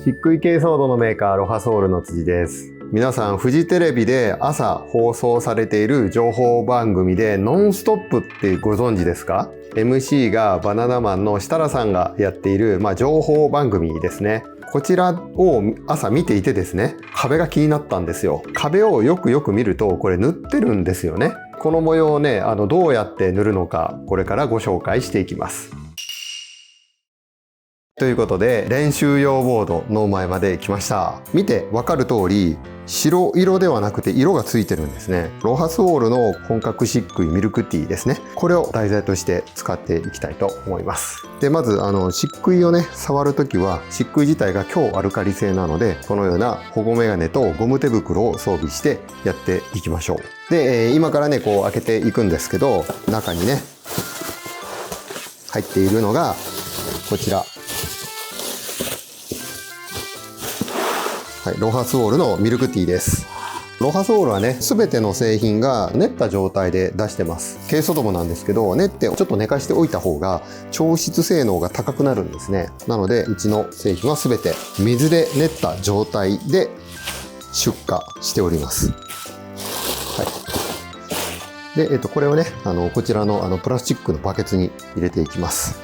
漆喰珪藻土のメーカーロハソールの辻です。皆さんフジテレビで朝放送されている情報番組でノンストップってご存知ですか？ MC がバナナマンの設楽さんがやっている、情報番組ですね。こちらを朝見ていてですね、壁が気になったんですよ。壁をよく見るとこれ塗ってるんですよね。この模様をね、どうやって塗るのかこれからご紹介していきます。ということで練習用ボードの前まで来ました。見てわかる通り白色ではなくて色がついてるんですね。ロハソールの本格漆喰ミルクティーですね。これを題材として使っていきたいと思います。でまず漆喰をね触るときは漆喰自体が強アルカリ性なので、このような保護メガネとゴム手袋を装備してやっていきましょう。で、今からねこう開けていくんですけど、中にね入っているのがこちら、ロハソールのミルクティーです。ロハソールはね、すべての製品が練った状態で出してます。珪藻土もなんですけど、練ってちょっと寝かしておいた方が調湿性能が高くなるんですね。なので、うちの製品はすべて水で練った状態で出荷しております。で、これをね、こちらのプラスチックのバケツに入れていきます。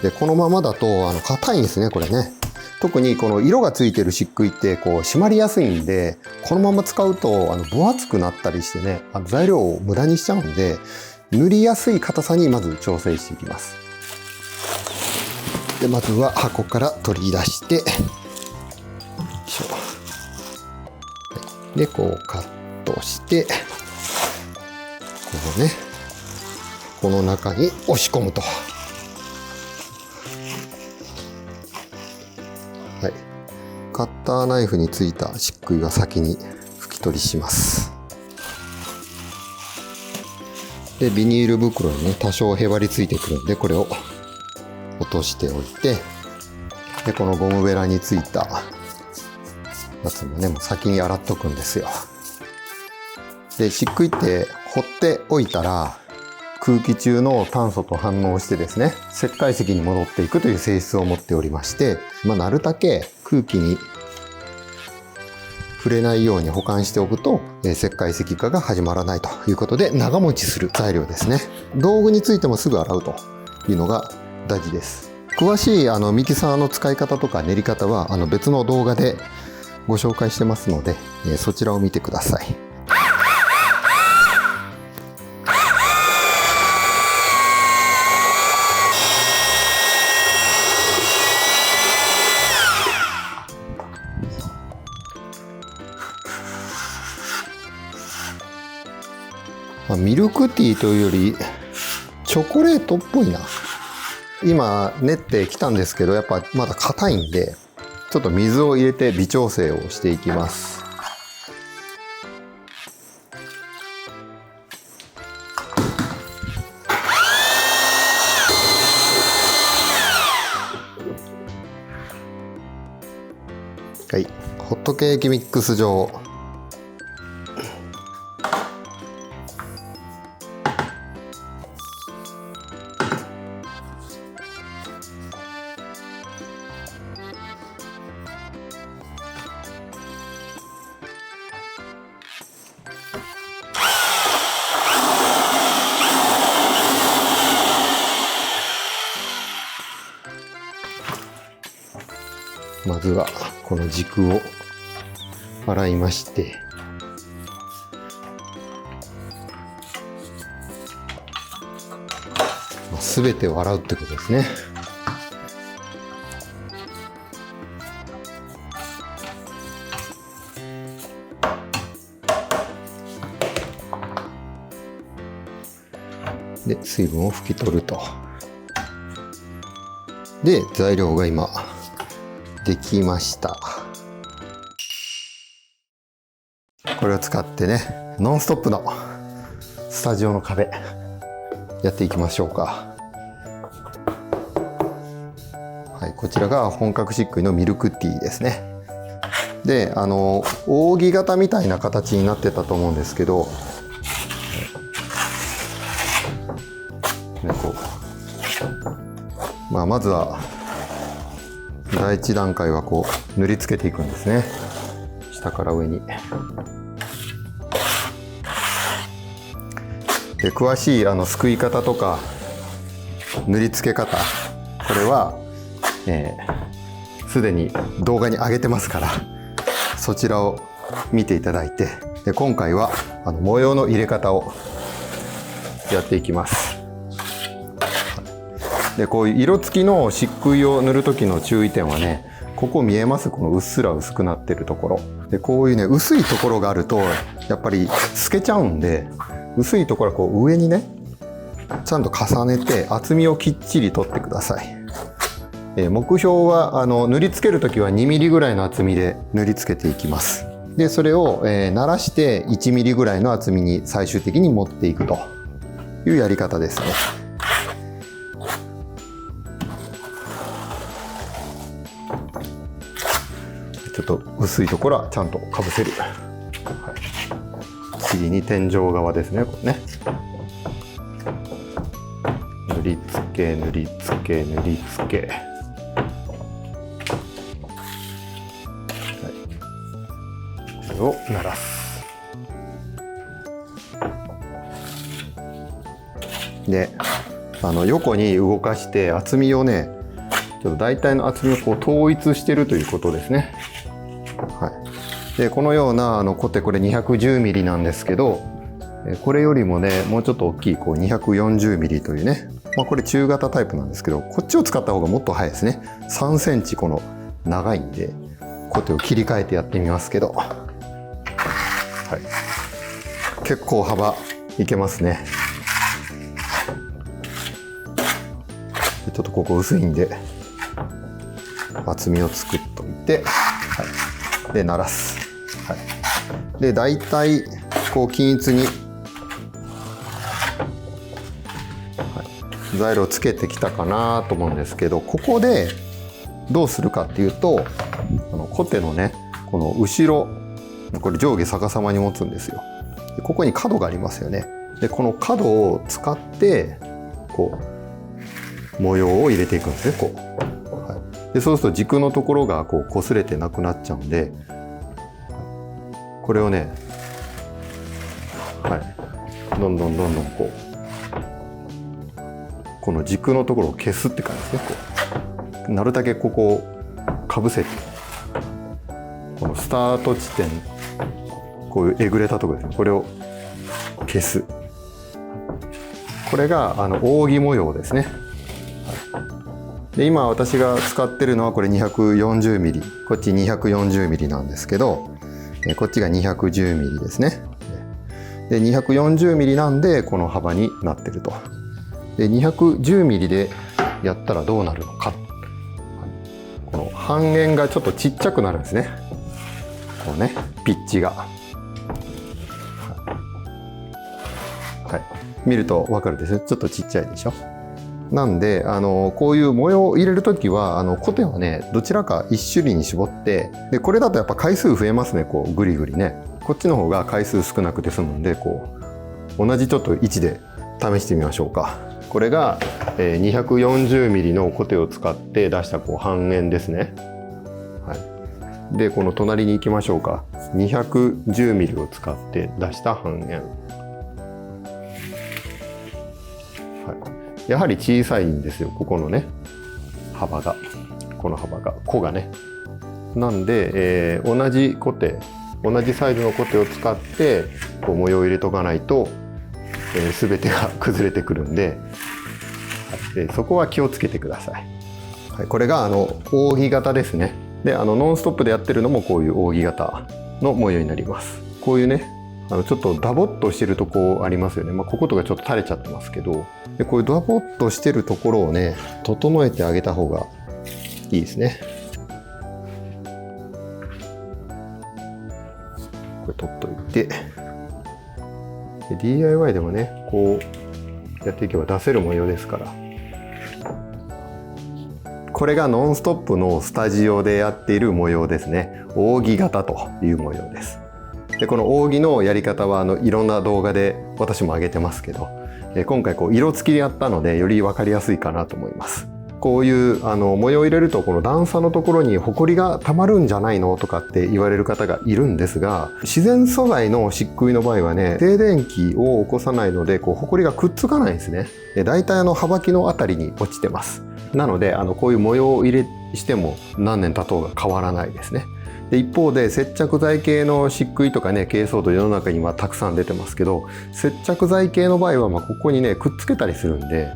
で、このままだと硬いんですね、これね。特にこの色がついてる漆喰ってこう締まりやすいんで、このまま使うと分厚くなったりしてね、材料を無駄にしちゃうんで、塗りやすい硬さにまず調整していきます。でまずは箱から取り出して、でこうカットして、この中に押し込むと。カッターナイフについた漆喰は先に拭き取りします。でビニール袋にね多少へばりついてくるんで、これを落としておいて、でこのゴムベラについたやつもねもう先に洗っとくんですよ。で漆喰って放っておいたら空気中の炭素と反応してですね、石灰石に戻っていくという性質を持っておりまして、なるだけ空気に触れないように保管しておくと石灰石化が始まらないということで、長持ちする材料ですね。道具についてもすぐ洗うというのが大事です。詳しいミキサーの使い方とか練り方は別の動画でご紹介してますので、そちらを見てください。ミルクティーというよりチョコレートっぽいな。今練ってきたんですけど、やっぱまだ硬いんでちょっと水を入れて微調整をしていきます。はい、ホットケーキミックス状。まずはこの軸を洗いまして、すべてを洗うってことですね。で水分を拭き取ると。で材料が今できました。これを使ってね、ノンストップのスタジオの壁やっていきましょうか。はい、こちらが本格漆喰のミルクティーですね。で扇形みたいな形になってたと思うんですけど、まずは第一段階はこう塗りつけていくんですね。下から上に。で詳しいすくい方とか塗りつけ方、これはすでに動画に上げてますから、そちらを見ていただいて、で今回は模様の入れ方をやっていきます。でこういう色付きの漆喰を塗る時の注意点はね、ここ見えます？このうっすら薄くなってるところで、こういうね薄いところがあるとやっぱり透けちゃうんで、薄いところはこう上にねちゃんと重ねて厚みをきっちり取ってください。目標は塗りつける時は2ミリぐらいの厚みで塗りつけていきます。でそれを、慣らして1ミリぐらいの厚みに最終的に持っていくというやり方ですね。ちょっと薄いところはちゃんとかぶせる。はい、次に天井側ですね。これね。塗りつけ塗りつけ塗りつけ。はい、これを鳴らす。で、横に動かして厚みをね、ちょっと大体の厚みをこう統一してるということですね。はい、でこのようなコテ、これ 210mm なんですけど、これよりもねもうちょっと大きいこう 240mm というね、これ中型タイプなんですけど、こっちを使った方がもっと早いですね。3センチこの長いんで、コテを切り替えてやってみますけど、はい、結構幅いけますね。ちょっとここ薄いんで厚みを作っといて、はい、で鳴らす。はい、でだいたいこう均一に、はい、材料をつけてきたかなと思うんですけど、ここでどうするかっていうと、コテのねこの後ろ、これ上下逆さまに持つんですよ。でここに角がありますよね。でこの角を使ってこう模様を入れていくんですね。こう、はい、でそうすると軸のところがこう擦れてなくなっちゃうんで、これをね、はい、どんどんどんどんこうこの軸のところを消すって感じですね。こうなるだけここをかぶせて、このスタート地点、こういうえぐれたところですね、これを消す。これが扇模様ですね。で今私が使ってるのはこれ 240mm、 こっち 240mm なんですけど、こっちが 210mm ですね。で 240mm なんでこの幅になってると。で 210mm でやったらどうなるのか、この半円がちょっとちっちゃくなるんですね。こうね、ピッチが、はい、見ると分かるですね。ちょっとちっちゃいでしょ。なんでこういう模様を入れるときはコテはねどちらか一種類に絞って、でこれだとやっぱ回数増えますね。こうグリグリね。こっちの方が回数少なくて済むんで、こう同じちょっと位置で試してみましょうか。これが 240mm のコテを使って出したこう半円ですね。はい、でこの隣に行きましょうか。 210mm を使って出した半円、やはり小さいんですよ、ここのね幅が、この幅がこがね。なんで、同じコテ、同じサイズのコテを使ってこう模様を入れとかないと、全てが崩れてくるんで、そこは気をつけてください。はい、これが扇形ですね。でノンストップでやってるのもこういう扇形の模様になります。こういうねちょっとダボっとしてるとこありますよね。こことかちょっと垂れちゃってますけど、でこういうダボっとしてるところをね整えてあげた方がいいですね。これ取っといて、で DIY でもねこうやっていけば出せる模様ですから。これがノンストップのスタジオでやっている模様ですね。扇形という模様です。でこの扇のやり方はいろんな動画で私も上げてますけど、今回こう色付きでやったのでより分かりやすいかなと思います。こういう模様を入れるとこの段差のところにホコリがたまるんじゃないのとかって言われる方がいるんですが、自然素材の漆喰の場合はね、静電気を起こさないのでホコリがくっつかないんですね。だいたい幅木のあたりに落ちてます。なのでこういう模様を入れしても何年経とうが変わらないですね。で一方で接着剤系の漆喰とかね、珪藻土世の中にはたくさん出てますけど、接着剤系の場合はここにねくっつけたりするんで、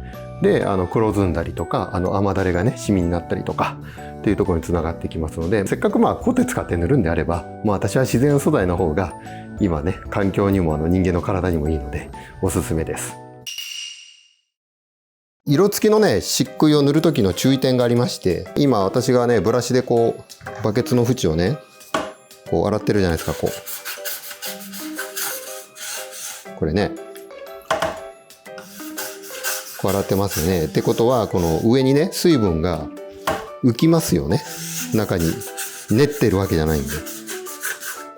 黒ずんだりとか雨だれがねシミになったりとかっていうところにつながってきますので、せっかくコテ使って塗るんであれば、私は自然素材の方が今ね環境にも人間の体にもいいのでおすすめです。色付きのね漆喰を塗る時の注意点がありまして、今私がねブラシでバケツの縁をね洗ってるじゃないですか。これね洗ってますよね。ってことはこの上にね水分が浮きますよね。中に練ってるわけじゃないんで。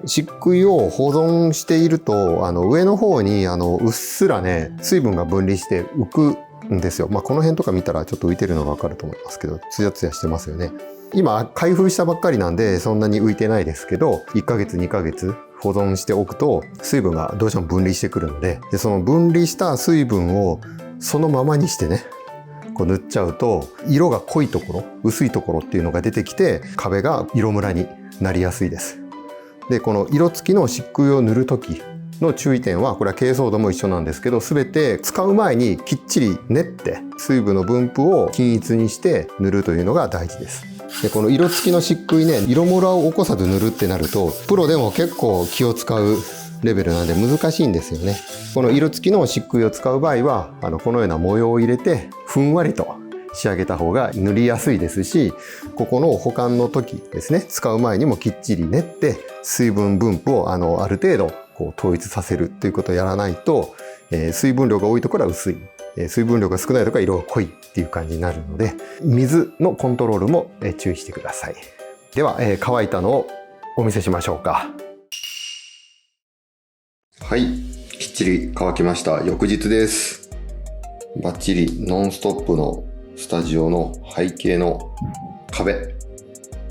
漆喰を保存していると上の方にうっすらね水分が分離して浮くんですよ。この辺とか見たらちょっと浮いてるのが分かると思いますけど、ツヤツヤしてますよね。今開封したばっかりなんでそんなに浮いてないですけど、1ヶ月2ヶ月保存しておくと水分がどうしても分離してくるので、その分離した水分をそのままにしてね塗っちゃうと、色が濃いところ薄いところっていうのが出てきて壁が色ムラになりやすいです。でこの色付きの漆喰を塗る時の注意点は、これは珪藻土も一緒なんですけど、全て使う前にきっちり練って水分の分布を均一にして塗るというのが大事です。でこの色付きの漆喰ね、色ムラを起こさず塗るってなるとプロでも結構気を使うレベルなんで難しいんですよね。この色付きの漆喰を使う場合はこのような模様を入れてふんわりと仕上げた方が塗りやすいですし、ここの保管の時ですね、使う前にもきっちり練って水分分布をある程度統一させるっていうことをやらないと、水分量が多いところは薄い、水分量が少ないところは色が濃いっていう感じになるので、水のコントロールも注意してください。では、乾いたのをお見せしましょうか。はい、きっちり乾きました。翌日です。バッチリノンストップのスタジオの背景の壁、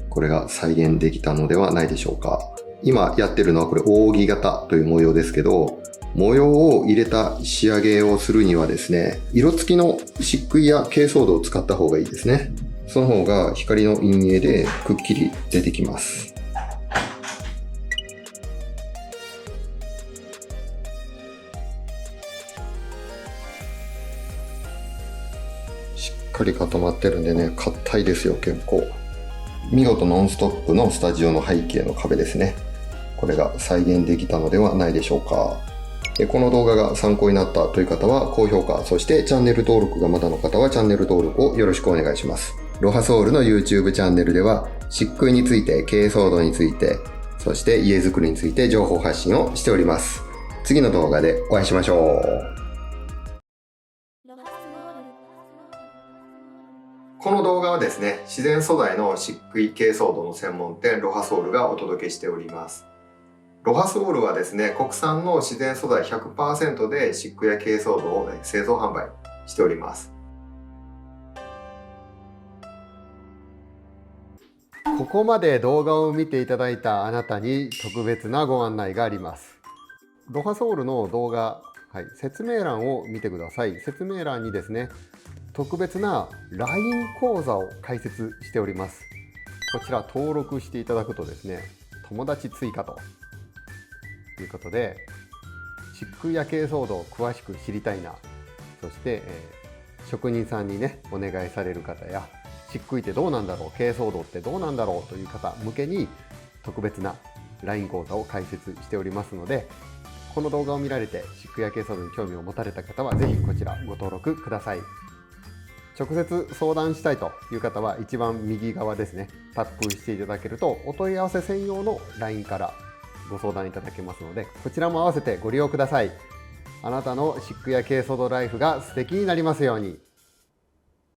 これが再現できたのではないでしょうか。今やってるのはこれ扇形という模様ですけど、模様を入れた仕上げをするにはですね、色付きの漆喰や珪藻土を使った方がいいですね。その方が光の陰影でくっきり出てきます。しっかり固まってるんでね、硬いですよ結構。見事ノンストップのスタジオの背景の壁ですね。これが再現できたのではないでしょうか。この動画が参考になったという方は高評価、そしてチャンネル登録がまだの方はチャンネル登録をよろしくお願いします。ロハソールの YouTube チャンネルでは漆喰について、珪藻土について、そして家づくりについて情報発信をしております。次の動画でお会いしましょう。この動画はですね、自然素材の漆喰珪藻土の専門店ロハソールがお届けしております。ロハソールはですね、国産の自然素材 100% で漆喰や珪藻土を製造販売しております。ここまで動画を見ていただいたあなたに特別なご案内があります。ロハソールの動画、説明欄を見てください。説明欄にですね、特別な LINE 講座を開設しております。こちら登録していただくとですね、友達追加ということで、漆喰や珪藻土を詳しく知りたいな、そして、職人さんにねお願いされる方や、漆喰ってどうなんだろう、珪藻土ってどうなんだろうという方向けに特別な LINE 講座を開設しておりますので、この動画を見られて漆喰や珪藻土に興味を持たれた方はぜひこちらご登録ください。直接相談したいという方は一番右側ですね、タップしていただけるとお問い合わせ専用の LINE からご相談いただけますので、こちらも合わせてご利用ください。あなたの漆喰や珪藻土ライフが素敵になりますように。